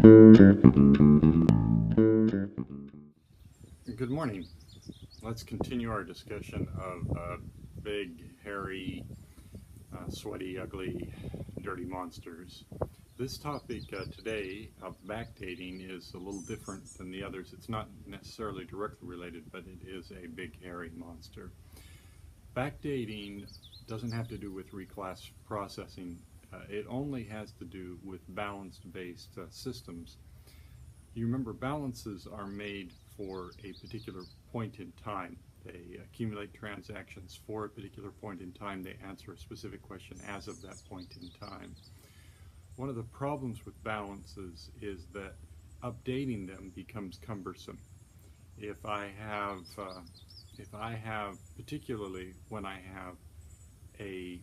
Good morning. Let's continue our discussion of big, hairy, sweaty, ugly, dirty monsters. This topic today of backdating is a little different than the others. It's not necessarily directly related, but it is a big, hairy monster. Backdating doesn't have to do with reclass processing. It only has to do with balance-based systems. You remember, balances are made for a particular point in time. They accumulate transactions for a particular point in time. They answer a specific question as of that point in time. One of the problems with balances is that updating them becomes cumbersome. If I have, particularly when I have a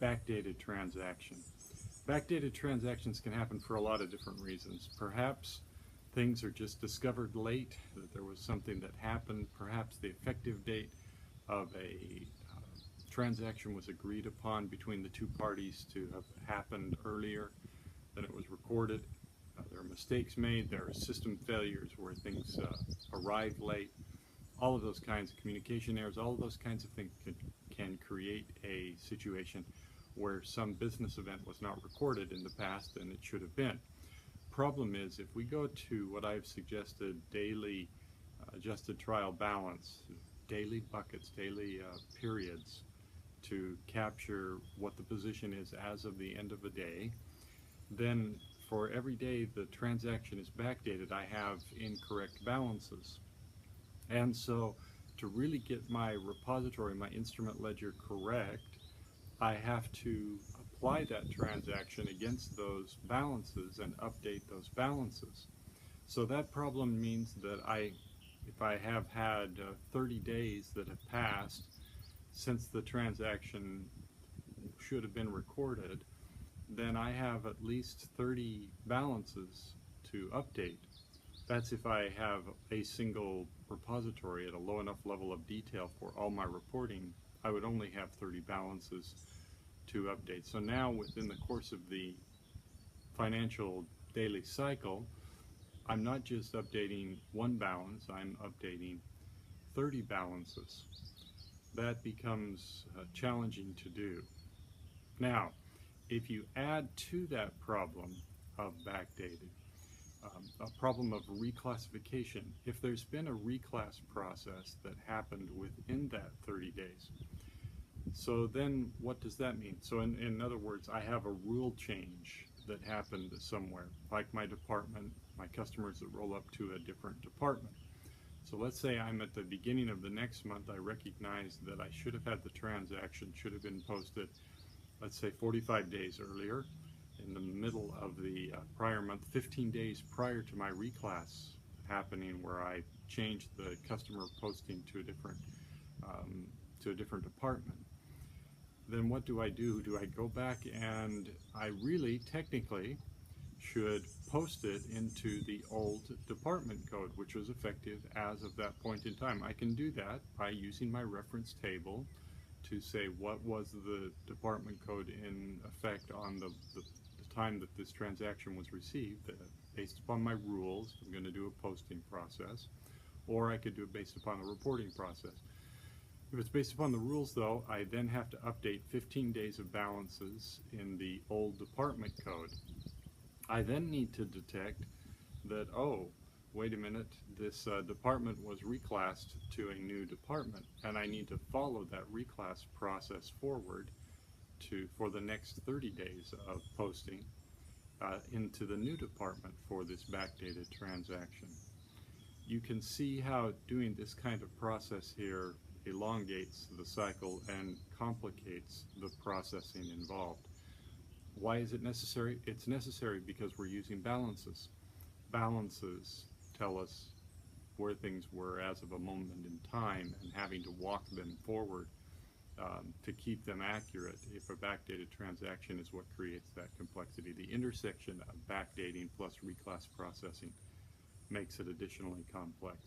backdated transaction. Backdated transactions can happen for a lot of different reasons. Perhaps things are just discovered late, that there was something that happened. Perhaps the effective date of a transaction was agreed upon between the two parties to have happened earlier than it was recorded. There are mistakes made, there are system failures where things arrive late. All of those kinds of communication errors, all of those kinds of things can create a situation where some business event was not recorded in the past and it should have been. Problem is, if we go to what I've suggested, daily adjusted trial balance, daily buckets, daily periods, to capture what the position is as of the end of a day, then for every day the transaction is backdated, I have incorrect balances. And so to really get my repository, my instrument ledger correct, I have to apply that transaction against those balances and update those balances. So that problem means that if I have had 30 days that have passed since the transaction should have been recorded, then I have at least 30 balances to update. That's if I have a single repository at a low enough level of detail for all my reporting. I would only have 30 balances to update. So now, within the course of the financial daily cycle, I'm not just updating one balance, I'm updating 30 balances. That becomes challenging to do. Now, if you add to that problem of backdating, a problem of reclassification, if there's been a reclass process that happened within that 30 days, so then what does that mean? So in other words, I have a rule change that happened somewhere, like my department, my customers that roll up to a different department. So let's say I'm at the beginning of the next month, I recognize that I should have had the transaction, should have been posted, let's say 45 days earlier, in the middle of the prior month, 15 days prior to my reclass happening, where I changed the customer posting to a different department. Then what do I do? Do I go back and I really technically should post it into the old department code, which was effective as of that point in time? I can do that by using my reference table to say what was the department code in effect on the time that this transaction was received. Based upon my rules, I'm going to do a posting process, or I could do it based upon a reporting process. If it's based upon the rules, though, I then have to update 15 days of balances in the old department code. I then need to detect that, oh, wait a minute, this department was reclassed to a new department, and I need to follow that reclass process forward for the next 30 days of posting into the new department for this backdated transaction. You can see how doing this kind of process here elongates the cycle and complicates the processing involved. Why is it necessary? It's necessary because we're using balances. Balances tell us where things were as of a moment in time, and having to walk them forward to keep them accurate, if a backdated transaction, is what creates that complexity. The intersection of backdating plus reclass processing makes it additionally complex.